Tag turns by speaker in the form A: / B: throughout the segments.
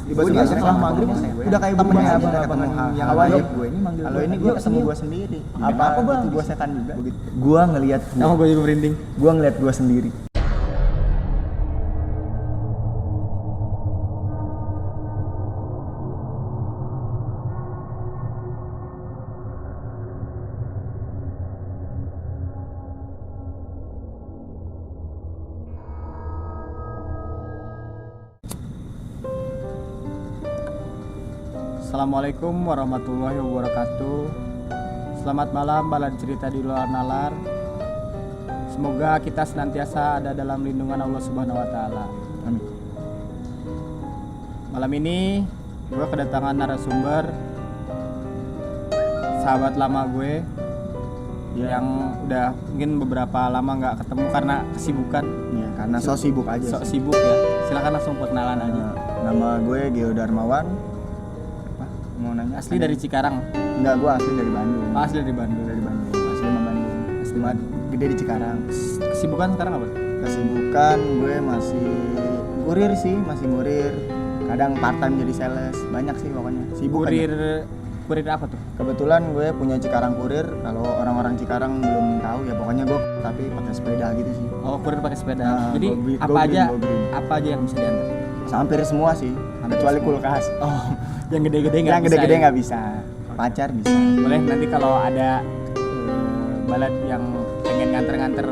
A: Tiba-tiba setelah maghrib udah kayak berubah aja, udah ketemu yang awalnya gue ini manggil. Kalau ini gue ketemu gue sendiri. Apa bang? Gue setan juga. Gue ngelihat.
B: Sama gue juga merinding.
A: Gue ngelihat gue sendiri.
B: Assalamualaikum warahmatullahi wabarakatuh. Selamat malam balad cerita di luar nalar. Semoga kita senantiasa ada dalam lindungan Allah Subhanahu wa taala.
A: Amin.
B: Malam ini gue kedatangan narasumber, sahabat lama gue yang udah mungkin beberapa lama nggak ketemu karena kesibukan.
A: Ya, karena sok sibuk aja.
B: Sok sibuk ya. Silakan langsung perkenalan aja.
A: Nama gue Gio Darmawan. Mau nanya
B: Asli dari Cikarang.
A: Enggak, gue asli dari Bandung.
B: Asli dari Bandung.
A: Dari Bandung. Asli sama Bandung. Cuma gede di Cikarang.
B: Kesibukan sekarang apa?
A: Kesibukan gue masih kurir sih, masih kurir. Kadang part time jadi sales. Banyak sih pokoknya. Sibuk
B: Kurir apa tuh?
A: Kebetulan gue punya Cikarang Kurir. Kalau orang-orang Cikarang belum tahu ya pokoknya gue tapi pakai sepeda gitu sih.
B: Oh, kurir pakai sepeda.
A: Nah,
B: Jadi apa aja yang bisa diantar?
A: Hampir semua sih, kecuali kulkas.
B: Oh, yang gede-gede nggak bisa.
A: Yang gede-gede
B: ya?
A: nggak bisa. Pacar bisa.
B: Boleh nanti kalau ada balad yang pengen nganter-nganter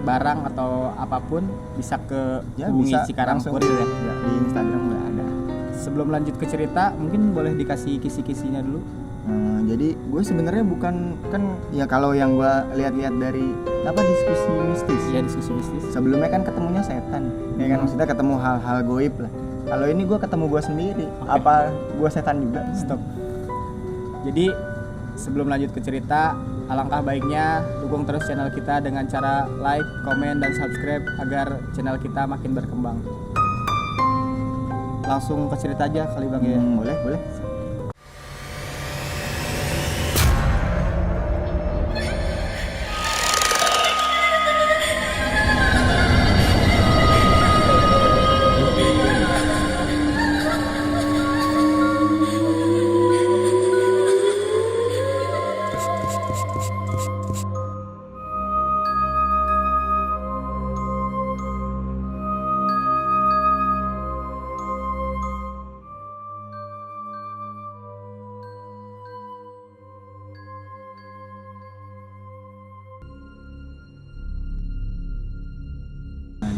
B: barang atau apapun bisa ke hubungi
A: bisa
B: Cikarang
A: langsung.
B: Kurir ya.
A: Ya, di Instagram udah ada.
B: Sebelum lanjut ke cerita, mungkin boleh dikasih kisi-kisinya dulu.
A: Jadi gue sebenarnya bukan kan ya kalau yang gue lihat-lihat dari apa diskusi mistis.
B: Iya, diskusi mistis.
A: Sebelumnya kan ketemunya setan, ya kan maksudnya ketemu hal-hal goib lah. Kalau ini gue ketemu gue sendiri.
B: Okay.
A: Apa gue setan juga?
B: Stop. Jadi sebelum lanjut ke cerita, alangkah baiknya dukung terus channel kita dengan cara like, komen, dan subscribe agar channel kita makin berkembang. Langsung ke cerita aja kali bang ya.
A: Boleh.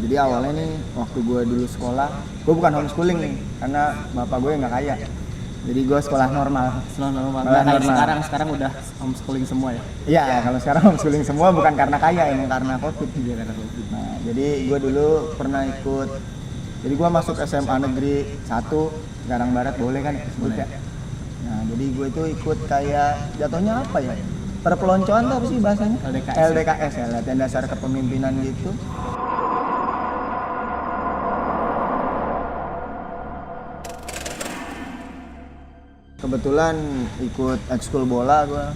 A: Jadi awalnya nih waktu gue dulu sekolah, gue bukan homeschooling nih, karena bapak gue nggak kaya. Jadi gue sekolah normal.
B: Nggak kayak sekarang udah homeschooling semua ya.
A: Iya, kalau sekarang homeschooling semua bukan karena kaya, emang karena COVID. Nah, jadi gue dulu pernah ikut. Jadi gue masuk SMA Negeri 1 Cikarang Barat, boleh kan sebut ya? Nah, jadi gue itu ikut kayak jatuhnya apa ya? Perpeloncoan tuh apa sih bahasanya? LDKS ya, latihan dasar kepemimpinan gitu. Kebetulan ikut ekskul bola gue.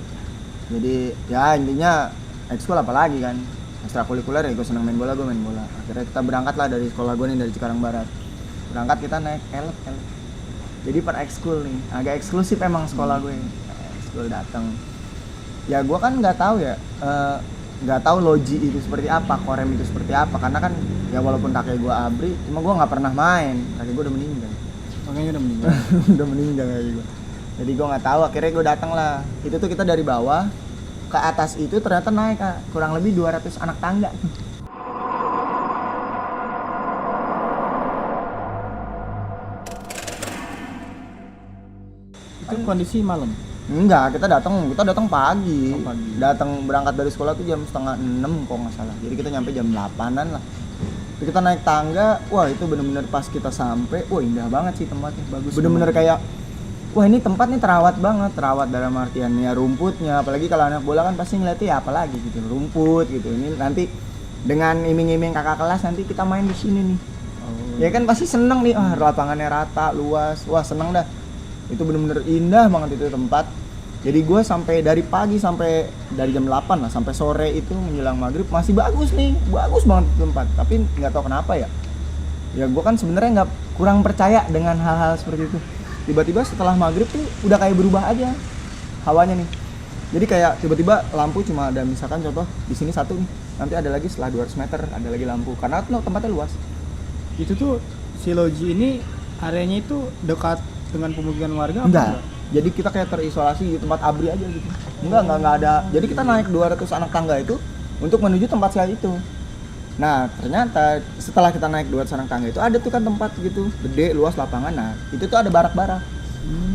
A: Jadi ya intinya ekskul apalagi kan, ekstrakurikuler ya gue seneng main bola, gue main bola. Akhirnya kita berangkat lah dari sekolah gue nih, dari Cikarang Barat. Berangkat kita naik elep. Jadi per ekskul nih, agak eksklusif emang sekolah gue. Ekskul datang. Ya gue kan nggak tahu ya, nggak tahu logi itu seperti apa, korem itu seperti apa. Karena kan ya walaupun kakek gue abri, cuma gue nggak pernah main. Kakek gue udah meninggal.
B: Makanya udah meninggal.
A: Udah meninggal kakek gue. Jadi gue nggak tahu, akhirnya gue datang lah. Itu tuh kita dari bawah ke atas itu ternyata naik kurang lebih 200 anak tangga.
B: Itu kondisi malam.
A: Enggak, kita datang pagi.
B: Oh, pagi.
A: Datang berangkat dari sekolah tuh jam 5:30 kok nggak salah. Jadi kita nyampe jam 8-an lah. Terus kita naik tangga, wah itu bener-bener pas kita sampai, wah indah banget sih tempatnya, bagus. Bener-bener kayak wah ini tempat nih terawat banget, terawat dalam artian ya rumputnya, apalagi kalau anak bola kan pasti ngeliatnya ya apalagi gitu, rumput gitu. Ini nanti dengan iming-iming kakak kelas nanti kita main di sini nih. Oh. Ya kan pasti seneng nih, lapangannya rata, luas, wah seneng dah. Itu bener-bener indah banget itu tempat. Jadi gue sampai dari pagi sampai dari jam 8 lah sampai sore itu menjelang maghrib masih bagus nih, bagus banget itu tempat. Tapi nggak tahu kenapa ya, Ya gue kan sebenarnya nggak kurang percaya dengan hal-hal seperti itu. Tiba-tiba setelah maghrib tuh udah kayak berubah aja hawanya nih. Jadi kayak tiba-tiba lampu cuma ada misalkan contoh di sini satu nih, nanti ada lagi setelah 200 meter ada lagi lampu karena tempatnya luas.
B: Itu tuh si loji ini areanya itu dekat dengan pemukiman warga apa
A: Enggak. Jadi kita kayak terisolasi di tempat abri aja gitu. Enggak ada. Jadi kita naik 200 anak tangga itu untuk menuju tempat saya itu. Nah, ternyata setelah kita naik 200 anak tangga itu ada tuh kan tempat gitu, gede, luas lapangan. Nah, itu tuh ada barak-barak.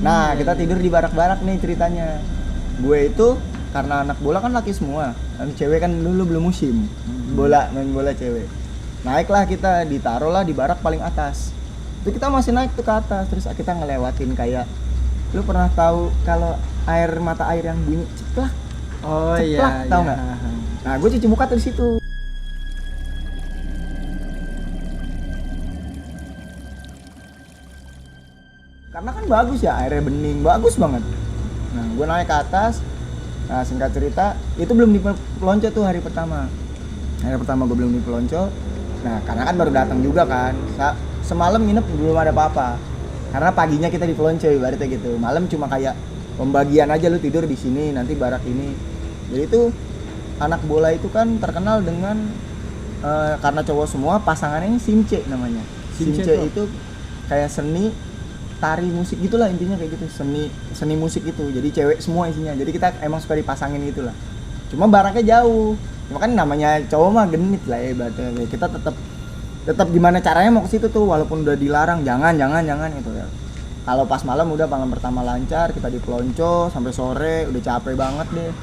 A: Nah, kita tidur di barak-barak nih ceritanya. Gue itu karena anak bola kan laki semua. Anak cewek kan dulu belum musim. Main bola cewek. Naiklah kita, ditaruhlah di barak paling atas. Itu kita masih naik tuh ke atas, terus kita ngelewatin kayak, lu pernah tahu kalau mata air yang bunyi ceplak?
B: Oh
A: Ceplak, tahu nggak? Nah, gue cuci muka tuh di situ. Karena kan bagus ya, airnya bening, bagus banget. Nah, gue naik ke atas. Nah, singkat cerita, itu belum di pelonco tuh hari pertama. Hari pertama gue belum di pelonco. Nah, karena kan baru datang juga kan. Semalam nginep belum ada apa-apa. Karena paginya kita di pelonco ibaratnya gitu. Malam cuma kayak pembagian aja, lu tidur di sini, nanti barak ini. Jadi itu anak bola itu kan terkenal dengan karena cowok semua, pasangannya ini simce namanya. Simce itu kayak seni tari musik gitulah intinya kayak gitu, seni musik itu. Jadi cewek semua isinya. Jadi kita emang suka dipasangin gitulah. Cuma baraknya jauh. Cuma kan namanya cowok mah genit lah ya ibaratnya. Kita tetap gimana caranya mau ke situ tuh walaupun udah dilarang, jangan gitu ya. Kalau pas malam pertama lancar, kita di pelonco sampai sore, udah capek banget deh.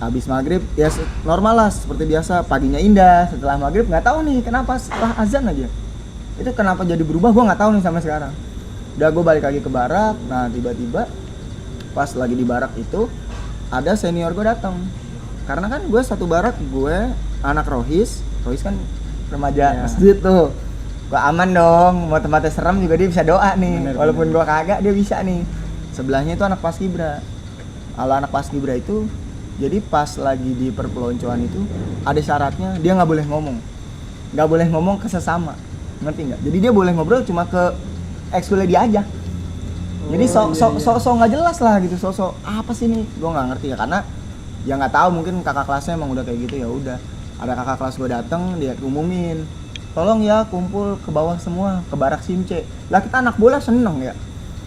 A: Habis maghrib ya normal lah seperti biasa, paginya indah. Setelah maghrib nggak tahu nih kenapa setelah azan aja itu kenapa jadi berubah, gue nggak tahu nih sampai sekarang. Udah gue balik lagi ke barak. Nah tiba-tiba pas lagi di barak itu ada senior gue datang, karena kan gue satu barak, gue anak Rohis kan remaja masjid tuh. Gue aman dong, mau tempatnya serem juga dia bisa doa nih. Walaupun gue kagak dia bisa nih. Sebelahnya itu anak paskibra. Kalau anak paskibra itu jadi pas lagi di perpeloncoan itu ada syaratnya, dia nggak boleh ngomong ke sesama, ngerti nggak? Jadi dia boleh ngobrol cuma ke ekskulnya dia aja. Jadi sok nggak jelas lah gitu, sok apa sih nih? Gue nggak ngerti ya, karena ya nggak tahu, mungkin kakak kelasnya emang udah kayak gitu. Ya udah, ada kakak kelas gue datang, dia umumin, tolong ya kumpul ke bawah semua, ke barak simce. Lah kita anak bola seneng ya,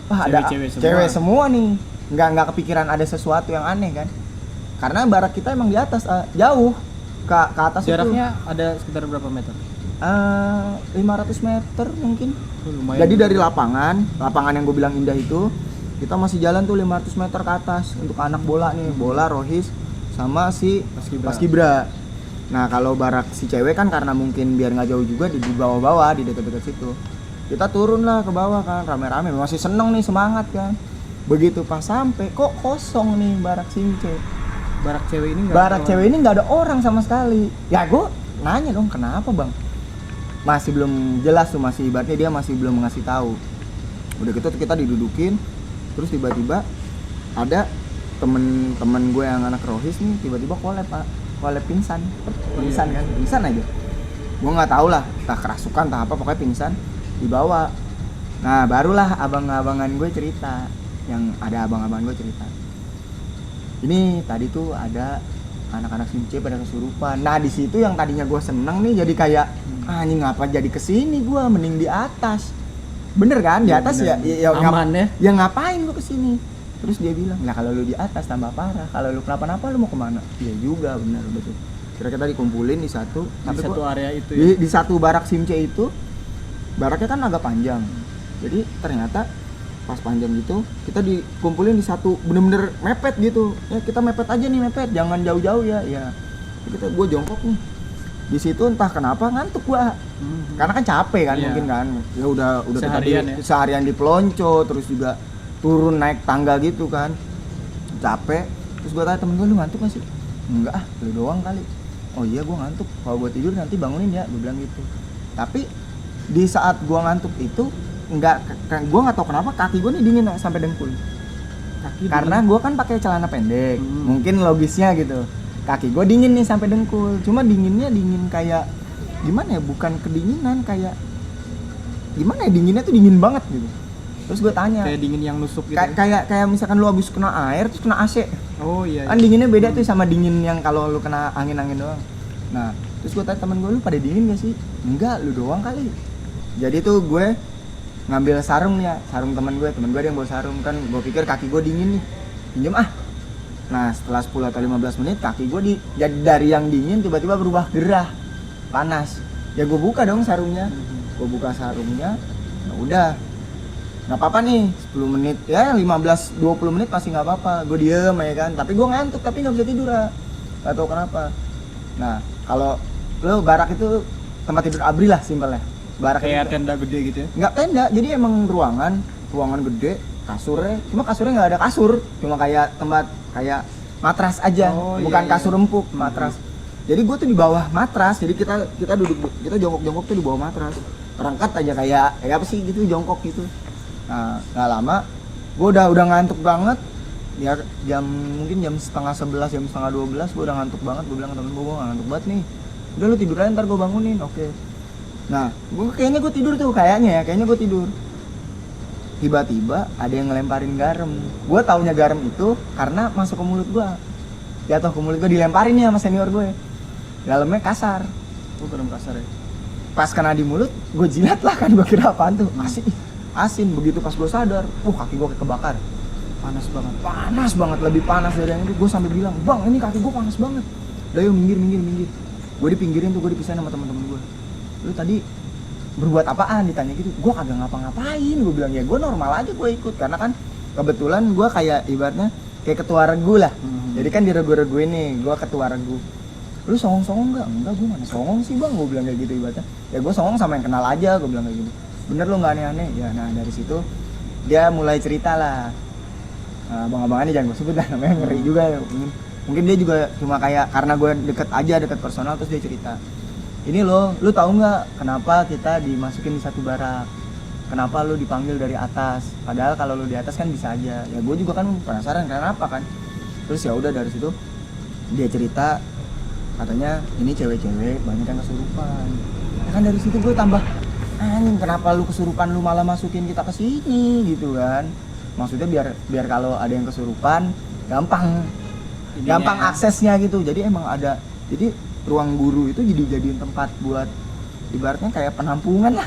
A: wah ada cewek semua nih, nggak kepikiran ada sesuatu yang aneh kan? Karena barak kita emang di atas, jauh ke atas.
B: Jaraknya itu ada sekitar berapa meter?
A: 500 meter mungkin.
B: Lumayan.
A: Jadi dari lapangan yang gue bilang indah itu, kita masih jalan tuh 500 meter ke atas untuk anak bola nih, bola Rohis sama si Paskibra. Nah kalau barak si cewek kan karena mungkin biar nggak jauh juga di bawah-bawah, di dekat-dekat situ. Kita turun lah ke bawah kan, rame-rame, masih seneng nih, semangat kan. Begitu pas sampai kok kosong nih barak simce.
B: Barak cewek ini
A: nggak ada orang sama sekali. Ya gue nanya dong, kenapa bang? Masih belum jelas tuh, masih ibaratnya dia masih belum ngasih tahu. Udah gitu kita didudukin, terus tiba-tiba ada temen gue yang anak Rohis nih tiba-tiba kolep pingsan aja. Gue nggak tahu lah, entah kerasukan entah apa, pokoknya pingsan, dibawa. Nah barulah abang-abangan gue cerita, ini tadi tuh ada anak-anak simce pada kesurupan. Nah di situ yang tadinya gue seneng nih jadi kayak anjing, ngapa jadi kesini, gue mending di atas. Bener kan, di atas ya
B: aman
A: ya ngapain gue kesini. Terus dia bilang, nah kalau lu di atas tambah parah, kalau lu kenapa-napa lu mau kemana? Iya juga, bener betul. Kira kita dikumpulin di satu
B: area itu ya?
A: Di satu barak simce itu, baraknya kan agak panjang. Jadi ternyata pas panjang gitu kita dikumpulin di satu, bener-bener mepet gitu ya. Kita mepet aja nih, jangan jauh-jauh ya. Gue jongkok nih di situ, entah kenapa ngantuk gua. Karena kan capek kan, mungkin kan ya udah seharian di pelonco, terus juga turun naik tangga gitu kan, capek. Terus gua tanya temen gua, lu ngantuk gak sih? Enggak lu doang kali. Oh iya gua ngantuk, kalau gua tidur nanti bangunin ya, gua bilang gitu. Tapi di saat gua ngantuk itu gue nggak tahu kenapa kaki gue nih dingin sampai dengkul. Karena gue kan pakai celana pendek, mungkin logisnya gitu. Kaki gue dingin nih sampai dengkul. Cuma dinginnya dingin kayak gimana ya, bukan kedinginan, kayak gimana ya, dinginnya tuh dingin banget gitu. Terus gue tanya,
B: Kayak dingin yang nusuk gitu.
A: kayak misalkan lu habis kena air terus kena AC.
B: Oh iya.
A: Kan dinginnya beda tuh sama dingin yang kalau lu kena angin-angin doang. Nah, terus gue tanya temen gue, lu pada dingin gak sih? Enggak, lu doang kali. Jadi tuh gue ngambil sarung nih ya, sarung temen gue ada yang bawa sarung kan, gue pikir kaki gue dingin nih, pinjem ah. Nah, setelah 10 atau 15 menit kaki gue jadi dari yang dingin tiba-tiba berubah gerah, panas. Ya gue buka dong sarungnya, gue buka sarungnya, nah udah, nggak apa-apa nih, 10 menit ya 15-20 menit masih nggak apa-apa, gue diem ya kan, tapi gue ngantuk tapi nggak bisa tidur ya, nggak tahu kenapa. Nah, kalau lo barak itu tempat tidur abri lah simpelnya. Barak
B: Kayak
A: itu
B: tenda gede gitu ya.
A: nggak tenda, jadi emang ruangan gede, kasurnya nggak ada kasur, cuma kayak tempat kayak matras aja.
B: Oh,
A: bukan
B: iya.
A: kasur empuk, matras. Jadi gue tuh di bawah matras, jadi kita duduk, kita jongkok tuh di bawah matras, perangkat aja kayak apa sih gitu, jongkok gitu. Nah, nggak lama gue udah ngantuk banget ya, mungkin jam setengah 11, jam setengah 12 gue udah ngantuk banget. Gue bilang ke temen gue ngantuk banget nih, udah lu tidur aja ntar gue bangunin. Oke. Nah, kayaknya gue tidur tuh, kayaknya gue tidur. Tiba-tiba ada yang ngelemparin garam. Gue taunya garam itu karena masuk ke mulut gue, jatuh ke mulut gue, dilemparin nih sama senior gue. Dalamnya kasar.
B: Oh, garam kasar ya.
A: Pas kena di mulut, gue jilat lah kan, gue kira apaan tuh, asin. Begitu pas gue sadar, kaki gue kayak kebakar. Panas banget, lebih panas dari yang itu. Gue sampai bilang, bang ini kaki gue panas banget. Udah yuk minggir. Gue dipinggirin tuh, gue dipisahin sama teman-teman gue. Lu tadi berbuat apaan, ditanya gitu. Gue kagak ngapa-ngapain, gue bilang. Ya gue normal aja gue ikut, karena kan kebetulan gue kayak ibaratnya kayak ketua regu lah. Jadi kan di regu-regu ini gue ketua regu. Lu songong-songong enggak, gue mana songong sih bang, gue bilang kayak gitu ibaratnya. Ya gue songong sama yang kenal aja, gue bilang kayak gitu. Bener lu nggak aneh-aneh ya. Nah dari situ dia mulai cerita lah. Nah, abang-abangannya jangan gue sebut lah, namanya ngeri juga ya. Mungkin dia juga cuma kayak karena gue deket personal, terus dia cerita, ini lu tahu nggak kenapa kita dimasukin di satu barak, kenapa lu dipanggil dari atas, padahal kalau lu di atas kan bisa aja. Ya gue juga kan penasaran kenapa kan. Terus ya udah dari situ dia cerita, katanya ini cewek-cewek banyak yang kesurupan. Ya kan dari situ gue tambah, anjing kenapa lu kesurupan lu malah masukin kita ke sini gitu kan. Maksudnya biar kalau ada yang kesurupan gampang aksesnya gitu. Jadi emang ada, jadi ruang guru itu jadiin tempat buat ibaratnya kayak penampungan lah.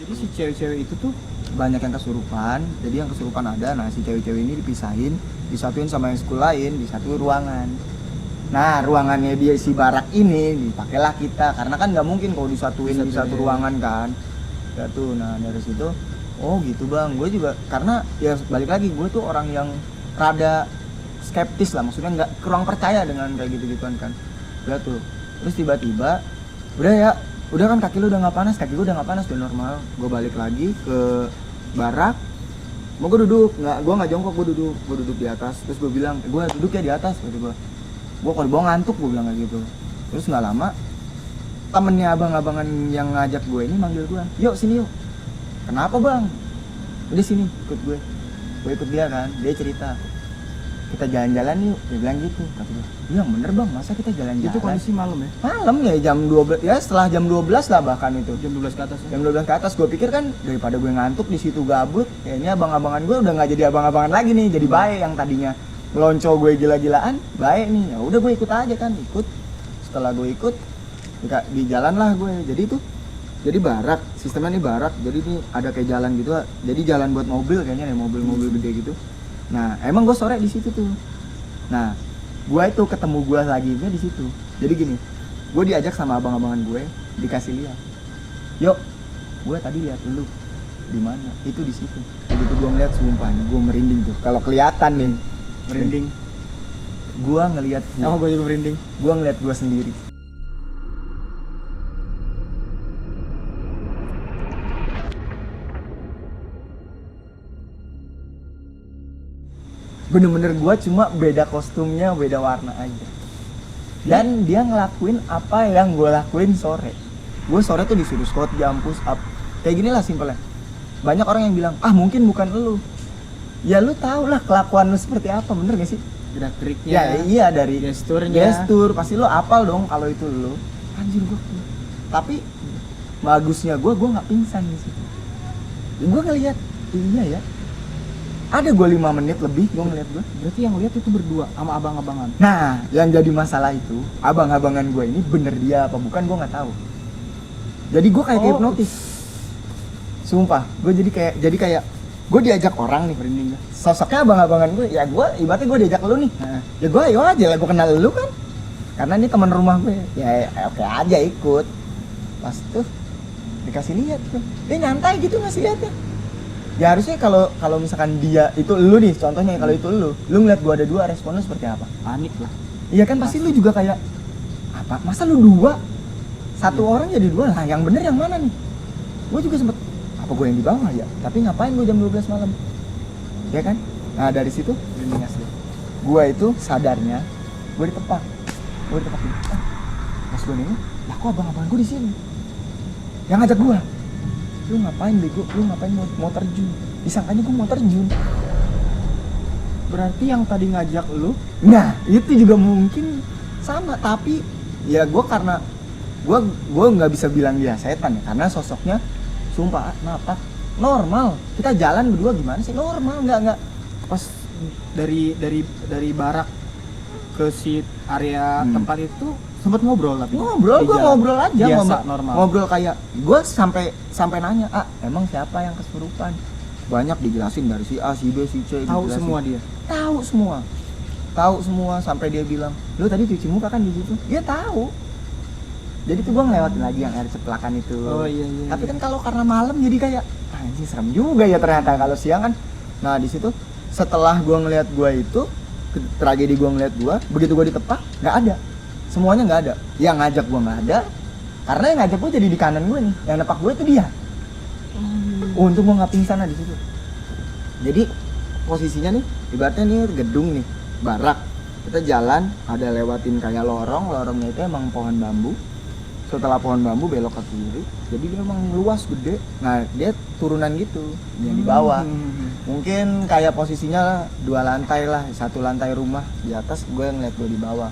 A: Jadi si cewek-cewek itu tuh banyak yang kesurupan. Jadi yang kesurupan ada, nah si cewek-cewek ini dipisahin, disatuin sama yang school lain di satu ruangan. Nah ruangannya dia si barak ini dipakailah kita, karena kan nggak mungkin kalau disatuin di satu ruangan kan. Ya tuh, nah dari situ, oh gitu bang, gue juga karena ya balik lagi gue tuh orang yang rada skeptis lah, maksudnya nggak kurang percaya dengan kayak gitu-gituan kan. Ya tuh, terus tiba-tiba udah kan kaki lu udah nggak panas, kaki gue udah nggak panas, udah normal. Gue balik lagi ke barak, mau gue duduk, gue nggak jongkok, gue duduk di atas. Terus gue bilang, gue duduk ya di atas, gue kalau dibawa ngantuk, gue bilang kayak gitu. Terus nggak lama temennya abang-abangan yang ngajak gue ini manggil gue, yuk sini yuk. Kenapa bang? Udah sini ikut gue ikut dia kan, dia cerita kita jalan-jalan yuk, dia bilang gitu. Kata gue, iya bener bang, masa kita jalan-jalan?
B: Itu kondisi malam ya?
A: Malam ya, jam 12 ya, setelah jam 12 lah bahkan itu.
B: Jam 12 ke atas ya?
A: Jam 12 ke atas. Gue pikir kan daripada gue ngantuk di situ gabut, kayaknya abang-abangan gue udah nggak jadi abang-abangan lagi nih, jadi baik. Yang tadinya melonco gue gila-gilaan, baik nih. Ya udah gue ikut aja kan, ikut. Setelah gue ikut di jalan lah gue. Jadi barak, sistemnya nih barak. Jadi ini ada kayak jalan gitu, jadi jalan buat mobil kayaknya nih, mobil-mobil gede gitu. Nah emang gue sore di situ tuh. Nah gue itu ketemu gue lagi di situ. Jadi gini, gue diajak sama abang-abangan gue, dikasih lihat, yuk gue tadi lihat lu di mana, itu di situ. Begitu gue ngeliat, sumpah gue merinding tuh. Kalau kelihatan nih
B: Merinding.
A: Gue ngeliat,
B: gue juga merinding.
A: Gue ngeliat gue sendiri. Bener-bener gue cuma beda kostumnya, beda warna aja. Dan dia ngelakuin apa yang gue lakuin sore. Gue sore tuh disuruh squat, jump, push up, kayak gini lah simpelnya. Banyak orang yang bilang, mungkin bukan elu. ya lu tau lah kelakuan lu seperti apa, bener gak sih?
B: Gerak-geriknya.
A: Ya iya, dari
B: gesturnya.
A: gestur pasti lu apal dong kalau itu lu. Anjir gua. Tapi bagusnya gua nggak pingsan di situ. Gua ngelihat, iya ya. Ada gua 5 menit lebih gua ngeliat gua.
B: Berarti yang lihat itu berdua sama abang-abangan.
A: Nah, yang jadi masalah itu, abang-abangan gua ini bener dia apa bukan gua nggak tahu. Jadi gua kayak hipnotis. Sumpah, gua jadi kayak gua diajak orang nih,
B: Merinding gak?
A: sosoknya abang-abangan gue, ya gue ibaratnya gue diajak lu nih, ya gue ayo aja lah, gue kenal lu kan, karena ini teman rumah gue, ya oke aja ikut. Pas tuh dikasih lihat tuh, dia nyantai gitu ngasih lihatnya. Ya harusnya kalau misalkan dia itu lu nih, contohnya kalau itu lu ngeliat gue ada 2, respon lu seperti apa?
B: Panik lah.
A: Iya kan pasti lu juga kayak apa? Masa lu 2? Satu orang jadi 2 lah, yang bener yang mana nih? Gue juga sempet apa gue yang di bawah ya? Tapi ngapain gue jam 12 malam? Ya kan? Nah dari situ
B: Merinding asli.
A: gue itu sadarnya gue ditepak gitu. Pas gue nengok, lah kok abang-abang gue di sini yang ngajak gue, lu ngapain bego, lu ngapain mau terjun, disangkanya gue mau terjun.
B: Berarti yang tadi ngajak lu,
A: Nah itu juga mungkin sama, tapi ya gue karena gue nggak bisa bilang dia setan ya, karena sosoknya sumpah napak normal, kita jalan berdua gimana sih, normal, nggak
B: pas dari barak ke si area tempat itu sempat ngobrol tapi
A: ngobrol,
B: di
A: gue
B: jalan.
A: ngobrol aja,
B: Biasa, normal.
A: ngobrol kayak gue sampai nanya, emang siapa yang kesurupan, banyak dijelasin dari si A, si B, si C,
B: Tahu
A: dijelasin.
B: semua dia.
A: tahu semua sampai dia bilang, lu tadi cuci muka kan di situ, dia tahu. Jadi tuh gue ngelewatin lagi yang air ceplakan itu.
B: Oh iya.
A: Tapi kan kalau karena malam jadi kayak anjing serem juga ya ternyata, kalau siang kan. Nah di situ setelah gue ngelihat gue itu tragedi, gue ngelihat gue begitu gue ditepak nggak ada, semuanya nggak ada, yang ngajak gue nggak ada, karena yang ngajak gue jadi di kanan gue nih, yang nepak gue itu dia. Untung gue nggak pingsan di situ. Jadi posisinya nih ibaratnya nih gedung nih barak, kita jalan ada lewatin kayak lorongnya itu emang pohon bambu. Setelah pohon bambu belok ke kiri, jadi dia emang luas gede. Nah dia turunan gitu yang di bawah. Mungkin kayak posisinya 2 lantai lah, 1 lantai rumah di atas, gue ngeliat gue di bawah.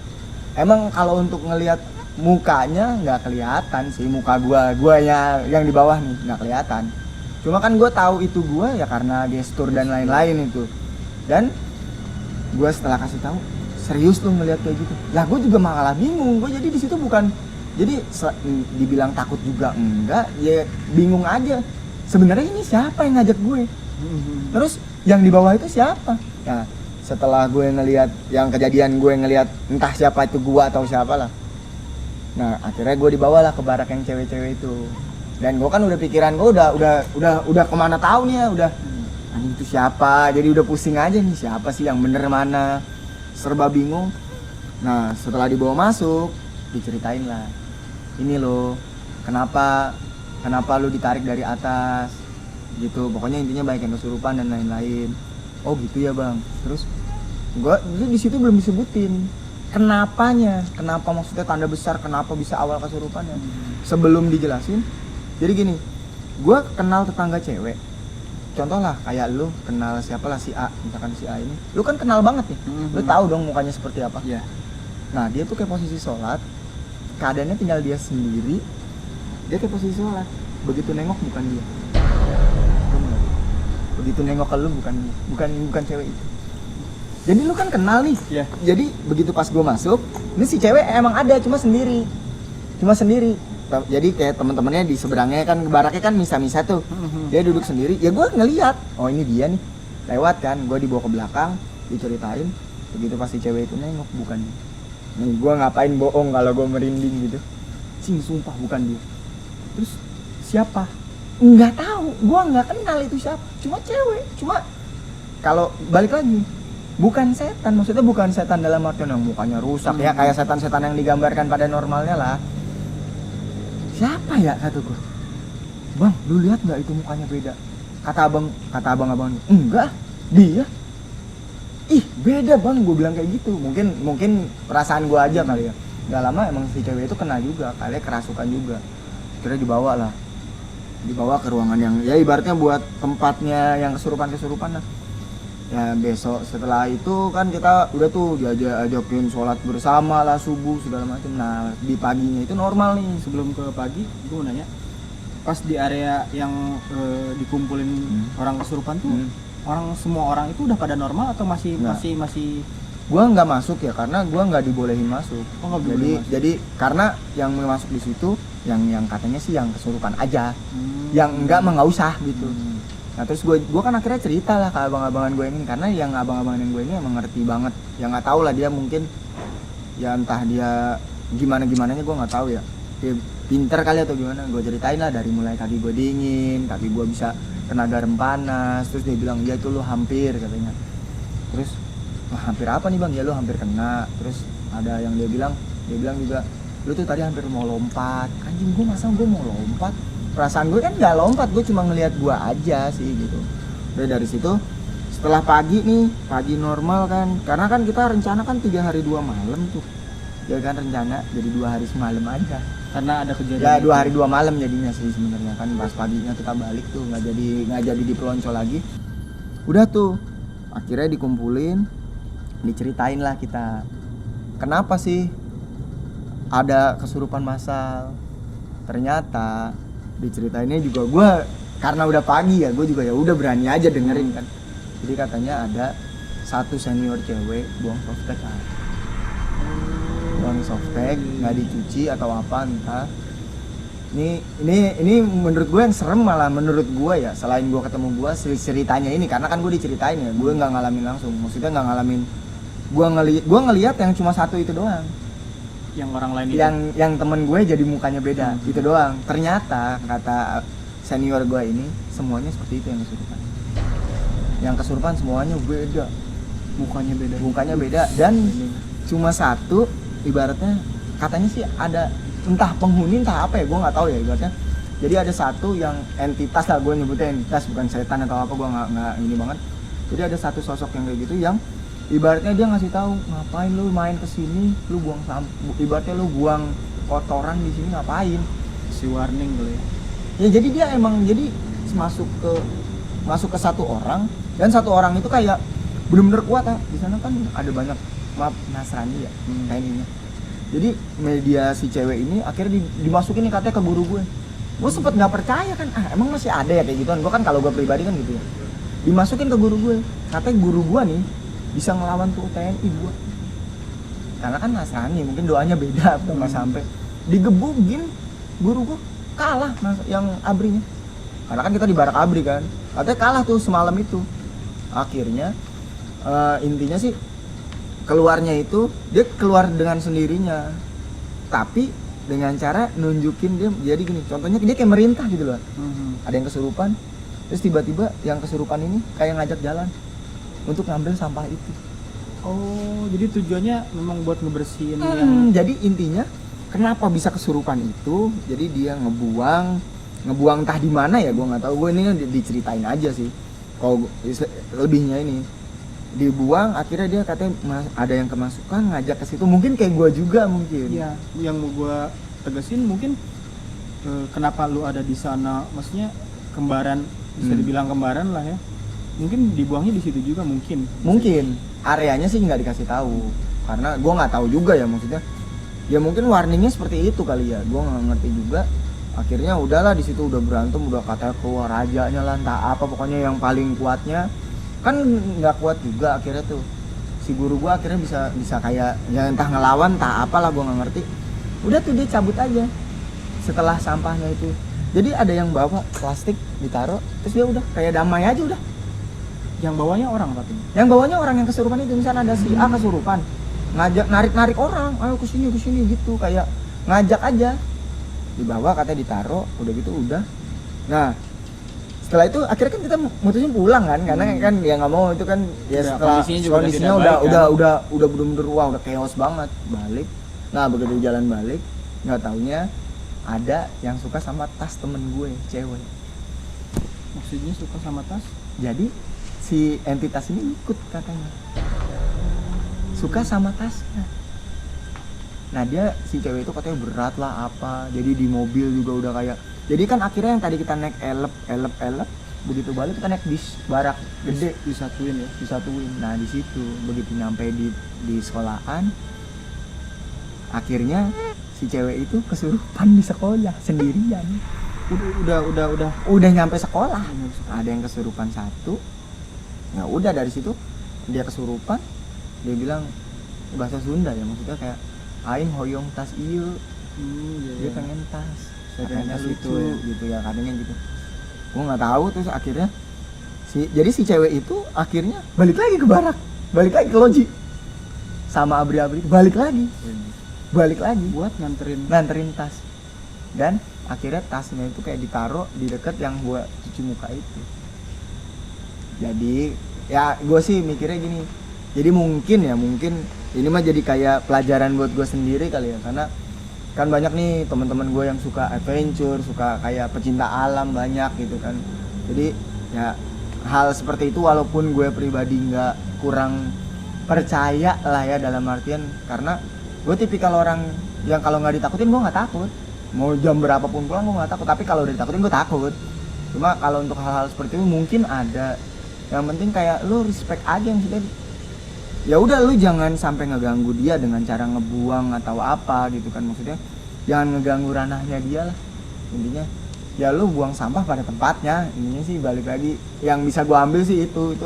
A: Emang kalau untuk ngelihat mukanya nggak kelihatan sih, muka gue yang di bawah nih nggak kelihatan. Cuma kan gue tahu itu gue ya karena gestur dan lain-lain itu. Dan gue setelah kasih tahu, serius lu ngelihat kayak gitu? Lah gue juga malah bingung. Gue jadi di situ bukan, jadi dibilang takut juga enggak, ya bingung aja. Sebenarnya ini siapa yang ngajak gue? Terus yang di bawah itu siapa? Nah setelah gue ngelihat yang kejadian, gue ngelihat entah siapa itu gue atau siapa lah. Nah akhirnya gue dibawalah ke barak yang cewek-cewek itu. Dan gue kan udah pikiran gue udah kemana tahu nih ya, udah anjing itu siapa, jadi udah pusing aja nih siapa sih yang bener mana, serba bingung. Nah setelah dibawa masuk diceritain lah, ini loh kenapa lu ditarik dari atas gitu, pokoknya intinya banyak yang kesurupan dan lain-lain. Oh gitu ya bang. Terus gua di situ belum disebutin kenapa maksudnya tanda besar kenapa bisa awal kesurupannya, sebelum dijelasin. Jadi gini, gua kenal tetangga cewek, contoh lah kayak lu kenal siapa lah si A, misalkan si A ini lu kan kenal banget nih, lu tahu dong mukanya seperti apa.
B: Iya.
A: Nah dia tuh kayak posisi sholat, keadaannya tinggal dia sendiri, dia kayak posisi sholat, begitu nengok bukan dia, begitu nengok ke lu bukan cewek itu. Jadi lu kan kenal nih.
B: Iya.
A: Jadi begitu pas gue masuk, ini si cewek emang ada cuma sendiri. Jadi kayak teman-temannya di seberangnya kan, baraknya kan misa-misa tuh, dia duduk sendiri. Ya gue ngeliat, oh ini dia nih, lewat kan, gue dibawa ke belakang, diceritain. Begitu pas si cewek itu nengok bukan dia. Nih gue ngapain bohong kalau gue merinding gitu. Cing sumpah bukan dia. Terus siapa? Nggak tahu, gue nggak kenal itu siapa. Cuma cewek, cuma kalau balik lagi, bukan setan, maksudnya bukan setan dalam artian yang mukanya rusak ya kayak setan-setan yang digambarkan pada normalnya lah. Siapa ya kata gue, bang lu lihat nggak itu mukanya beda, kata abang enggak dia, ih beda bang, gue bilang kayak gitu. Mungkin perasaan gue aja kali ya. Nggak lama emang si cewek itu kena juga, kalian kerasukan juga. Akhirnya dibawa ke ruangan yang ya ibaratnya buat tempatnya yang kesurupan lah. Ya besok setelah itu kan kita udah tuh diajakin sholat bersama lah subuh segala macam. Nah di paginya itu normal nih.
B: Sebelum ke pagi gue mau nanya, pas di area yang dikumpulin orang kesurupan tuh semua orang itu udah pada normal atau masih
A: Nggak.
B: masih
A: Gua nggak masuk ya karena gua nggak dibolehin masuk.
B: Oh, nggak dibolehin masuk.
A: Jadi karena yang mau masuk di situ yang katanya sih yang kesurupan aja, yang enggak mah nggak usah gitu. Nah terus gue kan akhirnya cerita lah ke abang-abangan gue ini, karena yang abang-abangan yang gue ini emang ngerti banget, yang nggak tahu lah dia mungkin ya entah dia gimananya gue nggak tahu ya, dia pinter kali atau gimana. Gue ceritain lah dari mulai kaki gue dingin, kaki gue bisa kena garam panas, terus dia bilang ya itu lu hampir katanya. Terus wah, hampir apa nih bang? Ya lu hampir kena. Terus ada yang dia bilang juga lu tuh tadi hampir mau lompat. Anjing, gue masa gue mau lompat? Perasaan gue kan nggak lompat, gue cuma ngelihat gue aja sih gitu. Udah dari situ setelah pagi normal kan, karena kan kita rencana kan 3 hari 2 malam tuh ya kan, rencana jadi 2 hari semalam aja
B: karena ada kejadian
A: ya 2
B: itu.
A: hari 2 malam jadinya sih sebenarnya kan. Pas paginya kita balik tuh nggak jadi di Pelonco lagi. Udah tuh akhirnya dikumpulin, diceritain lah kita kenapa sih ada kesurupan massal. Ternyata diceritainnya juga gue karena udah pagi ya, gue juga ya udah berani aja dengerin kan. Jadi katanya ada satu senior cewek buang softtek kan. Buang softtek nggak dicuci atau apa entah. Ini menurut gue yang serem malah menurut gue ya, selain gue ketemu gue ceritanya ini, karena kan gue diceritain ya, gue nggak ngalamin langsung, maksudnya nggak ngalamin. Gue ngelihat yang cuma satu itu doang.
B: Yang orang lain itu.
A: Yang temen gue jadi mukanya beda, itu doang. Ternyata kata senior gue ini semuanya seperti itu yang kesurupan. Yang kesurupan semuanya beda, mukanya beda dan cuma satu, ibaratnya katanya sih ada entah penghuni entah apa ya, gue nggak tahu ya ibaratnya. Jadi ada satu yang entitas lah, gue nyebutnya entitas bukan setan atau apa, gue nggak ini banget. Jadi ada satu sosok yang kayak gitu yang ibaratnya dia ngasih tahu, ngapain lu main kesini, lu buang sampah, ibaratnya lu buang kotoran di sini ngapain?
B: Si warning dulu ya.
A: Ya jadi dia emang jadi masuk ke satu orang, dan satu orang itu kayak bener-bener kuat ya. Di sana kan ada banyak Nasrani ya kayaknya. Jadi media si cewek ini akhirnya dimasukin nih katanya ke guru gue. Gue sempet nggak percaya kan, emang masih ada ya kayak gituan. Gue kan kalau gue pribadi kan gitu ya. Dimasukin ke guru gue, katanya guru gue nih bisa ngelawan tuh TNI gue. Karena kan Nasrani, mungkin doanya beda atau nggak sampai. Digebukin guru gue kalah yang abrinya. Karena kan kita di barak abri kan, katanya kalah tuh semalam itu. Akhirnya intinya sih keluarnya itu dia keluar dengan sendirinya, tapi dengan cara nunjukin dia. Jadi gini, contohnya dia kayak merintah gitu loh. Ada yang kesurupan, terus tiba-tiba yang kesurupan ini kayak ngajak jalan untuk ngambil sampah itu.
B: Oh, jadi tujuannya memang buat ngebersihin
A: Jadi intinya kenapa bisa kesurupan itu? Jadi dia ngebuang entah di mana ya, gue nggak tahu. Gue ini diceritain aja sih. Kalau lebihnya ini dibuang, akhirnya dia katanya ada yang kemasukan ngajak ke situ. Mungkin kayak gue juga mungkin.
B: Iya, yang mau gue tegesin mungkin kenapa lu ada di sana? Maksudnya kembaran, bisa dibilang kembaran lah ya. Mungkin dibuangnya di situ juga mungkin.
A: Mungkin areanya sih nggak dikasih tahu, karena gue nggak tahu juga ya, maksudnya. Ya mungkin warningnya seperti itu kali ya, gue nggak ngerti juga. Akhirnya udahlah di situ udah berantem, udah katanya keluar rajanya lah, entah apa, pokoknya yang paling kuatnya kan nggak kuat juga. Akhirnya tuh si guru gue akhirnya bisa kayak ya entah ngelawan entah apalah, gue nggak ngerti. Udah tuh dia cabut aja setelah sampahnya itu. Jadi ada yang bawa plastik ditaruh, terus dia udah kayak damai aja udah.
B: Yang bawahnya orang tapi.
A: Yang bawahnya orang yang kesurupan itu, misalnya ada si A kesurupan, ngajak narik orang, ayo kesini gitu, kayak ngajak aja. Di bawah katanya ditaruh, udah gitu udah. Nah setelah itu akhirnya kan kita mutusin pulang kan, karena kan ya nggak mau itu kan ya, setelah kondisinya udah bener-bener wah udah chaos banget. Balik, nah begitu jalan balik nggak taunya ada yang suka sama tas temen gue cewek.
B: Maksudnya suka sama tas?
A: Jadi si entitas ini ikut katanya, suka sama tasnya. Nah dia si cewek itu katanya berat lah apa, jadi di mobil juga udah kayak. Jadi kan akhirnya yang tadi kita naik elep begitu balik kita naik bis barak gede
B: disatuin ya.
A: disatuin. Nah di situ begitu nyampe di sekolahan, akhirnya si cewek itu kesurupan di sekolah sendirian. Udah nyampe sekolah, ada yang kesurupan satu. Ya udah dari situ dia kesurupan, dia bilang bahasa Sunda ya, maksudnya kayak aing hoyong tas ieu. Dia pengen tas, katanya lucu gitu ya, katanya gitu. Gue nggak tahu. Terus akhirnya jadi si cewek itu akhirnya balik lagi ke barak, balik lagi ke loji sama abri-abri, balik lagi
B: buat
A: nganterin tas. Dan akhirnya tasnya itu kayak ditaruh di deket yang gua cuci muka itu. Jadi ya gue sih mikirnya gini, jadi mungkin ini mah jadi kayak pelajaran buat gue sendiri kali ya, karena kan banyak nih teman-teman gue yang suka adventure, suka kayak pecinta alam banyak gitu kan. Jadi ya hal seperti itu walaupun gue pribadi nggak kurang percaya lah ya, dalam artian karena gue tipikal orang yang kalau nggak ditakutin gue nggak takut, mau jam berapapun pulang gue nggak takut. Tapi kalau udah ditakutin gue takut. Cuma kalau untuk hal-hal seperti itu mungkin ada, yang penting kayak lu respect aja, yang sudah ya udah lu jangan sampai ngeganggu dia dengan cara ngebuang atau apa gitu kan, maksudnya jangan ngeganggu ranahnya dia lah intinya. Ya lu buang sampah pada tempatnya, intinya sih balik lagi yang bisa gua ambil sih itu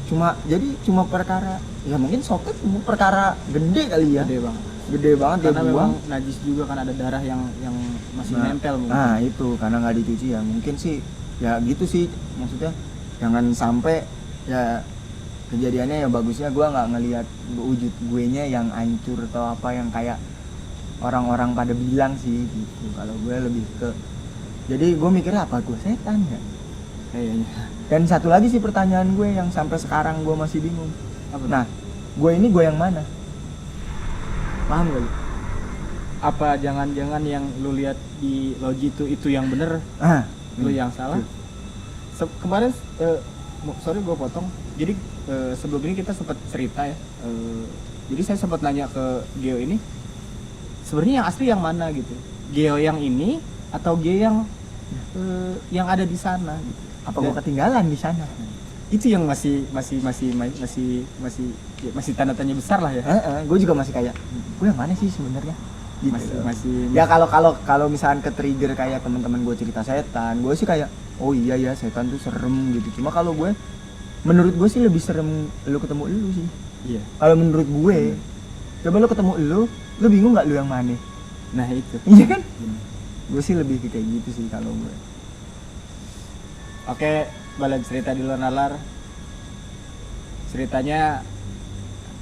A: cuma perkara ya mungkin soket perkara gede kali ya, gede banget
B: karena
A: dia buang.
B: memang najis juga kan, ada darah yang masih nempel mungkin.
A: Nah itu karena nggak dicuci ya mungkin sih ya gitu sih, maksudnya jangan sampai ya kejadiannya. Ya bagusnya gue nggak ngelihat wujud gue nya yang hancur atau apa yang kayak orang-orang pada bilang sih gitu. Kalau gue lebih ke, jadi gue mikirnya apa gue setan ya
B: kayaknya.
A: Dan satu lagi sih pertanyaan gue yang sampai sekarang gue masih bingung, nah gue ini gue yang mana, paham gak lu?
B: Apa jangan-jangan yang lu lihat di loji itu yang bener, lu yang salah? Kemarin sorry gue potong. Jadi sebelum ini kita sempat cerita ya. Jadi saya sempat nanya ke Geo ini, sebenarnya yang asli yang mana gitu? Geo yang ini atau Geo yang ada di sana? Gitu.
A: Apa gue ketinggalan di sana?
B: Itu yang masih tanda tanya besar lah ya.
A: Gue juga masih kayak gue yang mana sih sebenarnya? Gitu.
B: Masih
A: ya kalau misalkan ke trigger kayak teman-teman gue cerita setan, gue sih kayak oh iya ya setan tuh serem gitu. Cuma kalau gue, menurut gue sih lebih serem lu ketemu lu sih.
B: Iya.
A: Kalau menurut gue, coba lu ketemu lu bingung nggak lu yang mana?
B: Nah itu.
A: Iya kan? Gue sih lebih kayak gitu sih kalau gue.
B: Oke, balik cerita di luar nalar. Ceritanya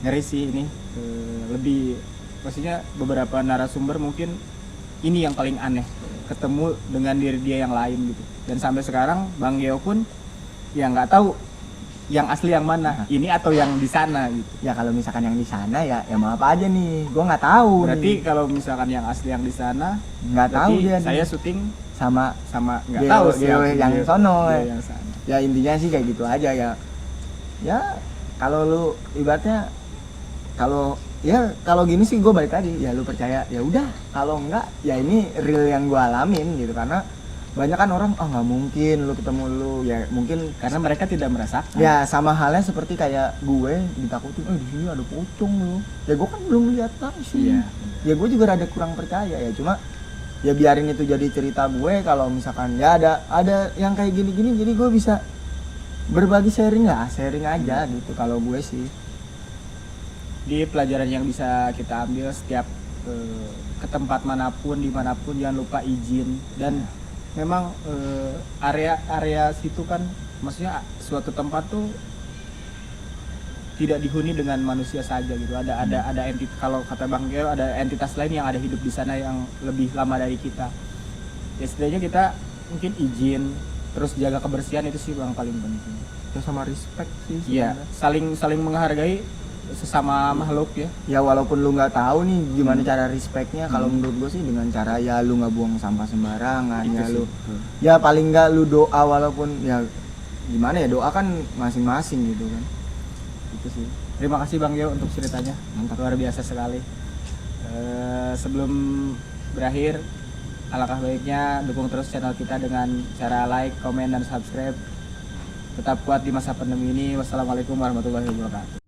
B: ngeri sih ini. Lebih, maksudnya beberapa narasumber mungkin ini yang paling aneh, ketemu dengan diri dia yang lain gitu. Dan sampai sekarang Bang Geo pun ya nggak tahu yang asli yang mana, ini atau yang di sana gitu.
A: Ya kalau misalkan yang di sana ya maaf aja nih, gue nggak tahu.
B: Berarti
A: nih.
B: kalau misalkan yang asli yang di sana
A: nggak tahu dia.
B: Saya syuting
A: sama
B: nggak tahu sih
A: yang sono.
B: Yang sana.
A: Ya intinya sih kayak gitu aja ya. Ya kalau lu ibaratnya kalau gini sih gue balik tadi, ya lu percaya ya udah, kalau enggak ya ini real yang gue alamin gitu. Karena banyak kan orang nggak mungkin lu ketemu lu, ya mungkin
B: karena mereka tidak merasakan.
A: Ya sama halnya seperti kayak gue ditakutin di sini ada pocong lu, ya gue kan belum lihat langsung. Ya gue juga rada kurang percaya ya, cuma ya biarin itu jadi cerita gue. Kalau misalkan ya ada yang kayak gini-gini, jadi gue bisa berbagi sharing aja gitu kalau gue sih.
B: Di pelajaran yang bisa kita ambil setiap ke tempat manapun, dimanapun, jangan lupa izin. Dan memang area situ kan, maksudnya suatu tempat tuh tidak dihuni dengan manusia saja gitu. Ada entitas, kalau kata Bang Geo, ada entitas lain yang ada hidup di sana yang lebih lama dari kita. Ya setidaknya kita mungkin izin, terus jaga kebersihan, itu sih yang paling penting.
A: Ya sama respect sih.
B: Iya, saling menghargai sesama makhluk ya.
A: Ya walaupun lu nggak tahu nih gimana cara respectnya, kalau menurut gue sih dengan cara ya lu nggak buang sampah sembarangan, itu ya sih. Lu ya paling nggak lu doa, walaupun ya gimana ya, doa kan masing-masing gitu kan. Itu sih.
B: Terima kasih Bang Geo untuk ceritanya, mantap, luar biasa sekali. Sebelum berakhir, alangkah baiknya dukung terus channel kita dengan cara like, komen, dan subscribe tetap kuat di masa pandemi ini. Wassalamualaikum warahmatullahi wabarakatuh.